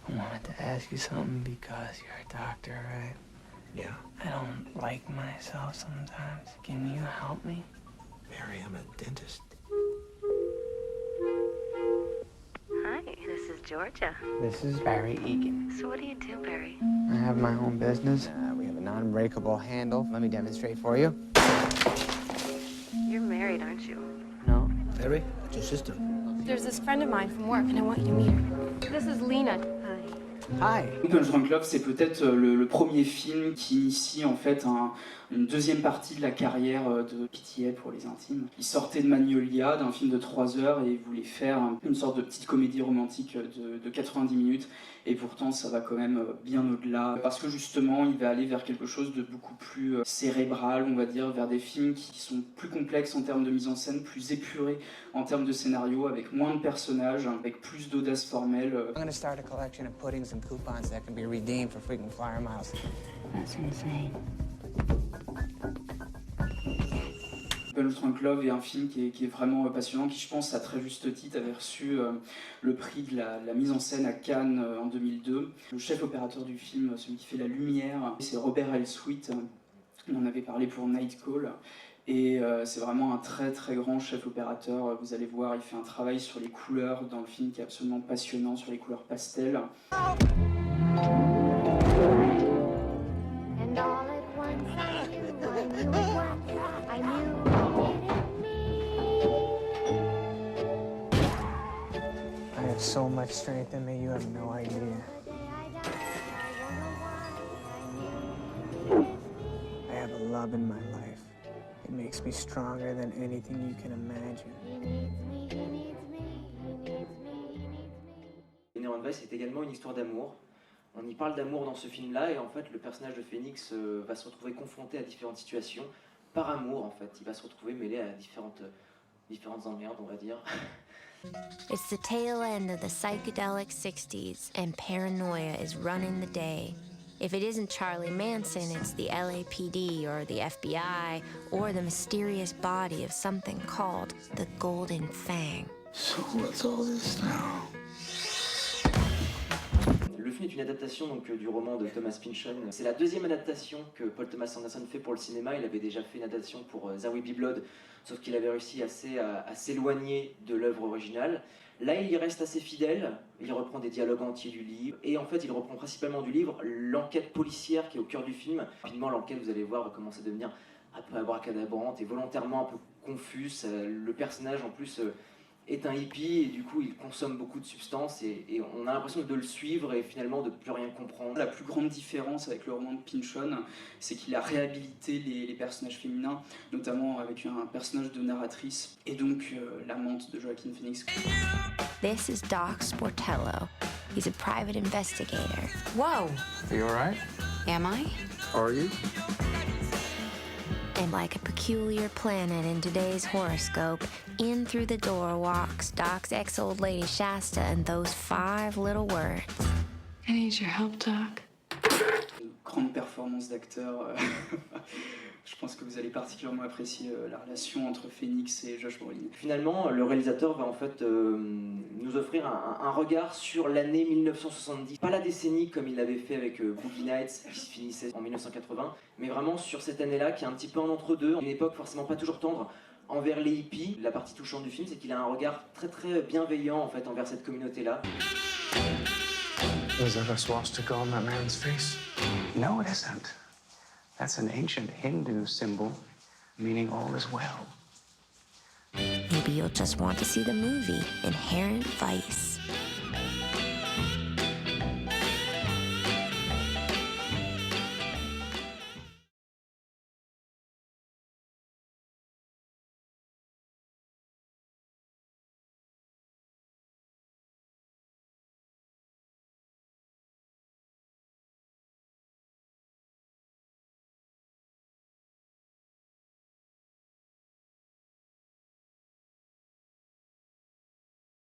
I wanted to ask you something because you're a doctor, right? Yeah. I don't like myself sometimes. Can you help me? Barry, I'm a dentist. Hi, this is Georgia. This is Barry Egan. So what do you do, Barry? I have my own business. We have a non-breakable handle. Let me demonstrate for you. You're married, aren't you? No. Barry, it's your sister. There's this friend of mine from work, and I want you to meet her. This is Lena. Hi. Punch Drunk Love, c'est peut-être le premier film qui initie en fait une deuxième partie de la carrière de PTA pour les intimes. Il sortait de Magnolia, d'un film de 3 heures, et il voulait faire une sorte de petite comédie romantique de 90 minutes. Et pourtant, ça va quand même bien au-delà. Parce que justement, il va aller vers quelque chose de beaucoup plus cérébral, on va dire, vers des films qui sont plus complexes en termes de mise en scène, plus épurés en termes de scénario, avec moins de personnages, avec plus d'audace formelle. I'm gonna start a collection of puddings and coupons that can be redeemed for frequent flyer miles. That's insane. Punch Drunk Love est un film qui est vraiment passionnant, qui je pense à très juste titre avait reçu le prix de la mise en scène à Cannes en 2002. Le chef opérateur du film, celui qui fait la lumière, c'est Robert Elswit. On en avait parlé pour Night Call. Et c'est vraiment un très très grand chef opérateur. Vous allez voir, il fait un travail sur les couleurs dans le film qui est absolument passionnant, sur les couleurs pastel. And all at once I knew what I knew it me. I have so much strength in me, you have no idea. The day I died, I wonder why I knew it I have a love in my life. It makes me stronger than anything you can imagine. He needs me, he needs me, he needs me, he needs me. Inherent Vice est également une histoire d'amour. On y parle d'amour dans ce film-là, et en fait, le personnage de Phoenix va se retrouver confronté à différentes situations par amour. En fait, il va se retrouver mêlé à différentes emmerdes, on va dire. It's the tail end of the psychedelic 60s, and paranoia is running the day. If it isn't Charlie Manson, it's the LAPD or the FBI or the mysterious body of something called the Golden Fang. So what's all this now? Le film est une adaptation donc, du roman de Thomas Pynchon. C'est la deuxième adaptation que Paul Thomas Anderson fait pour le cinéma. Il avait déjà fait une adaptation pour There Will Be Blood, sauf qu'il avait réussi à s'éloigner de l'œuvre originale. Là, il y reste assez fidèle, il reprend des dialogues entiers du livre, et en fait, il reprend principalement du livre l'enquête policière qui est au cœur du film. Rapidement, l'enquête, vous allez voir, commence à devenir un peu abracadabrante et volontairement un peu confuse. Le personnage, en plus, est un hippie, et du coup, il consomme beaucoup de substances, et on a l'impression de le suivre et finalement de plus rien comprendre. La plus grande différence avec le roman de Pynchon, c'est qu'il a réhabilité les personnages féminins, notamment avec un personnage de narratrice, et donc l'amante de Joaquin Phoenix. This is Doc Sportello. He's a private investigator. Whoa! Are you alright? Am I? Are you? And like a peculiar planet in today's horoscope, in through the door walks Doc's ex-old lady Shasta and those 5 little words. I need your help, Doc. Une grande performance d'acteur. Je pense que vous allez particulièrement apprécier la relation entre Phoenix et Josh Brolin. Finalement, le réalisateur va en fait nous offrir un regard sur l'année 1970. Pas la décennie comme il l'avait fait avec Boogie Nights, qui se finissait en 1980, mais vraiment sur cette année-là qui est un petit peu en entre-deux, une époque forcément pas toujours tendre envers les hippies. La partie touchante du film, c'est qu'il a un regard très très bienveillant en fait envers cette communauté-là. Was that a swastika on that man's face? No, it isn't. That's an ancient Hindu symbol, meaning all is well. Maybe you'll just want to see the movie Inherent Vice.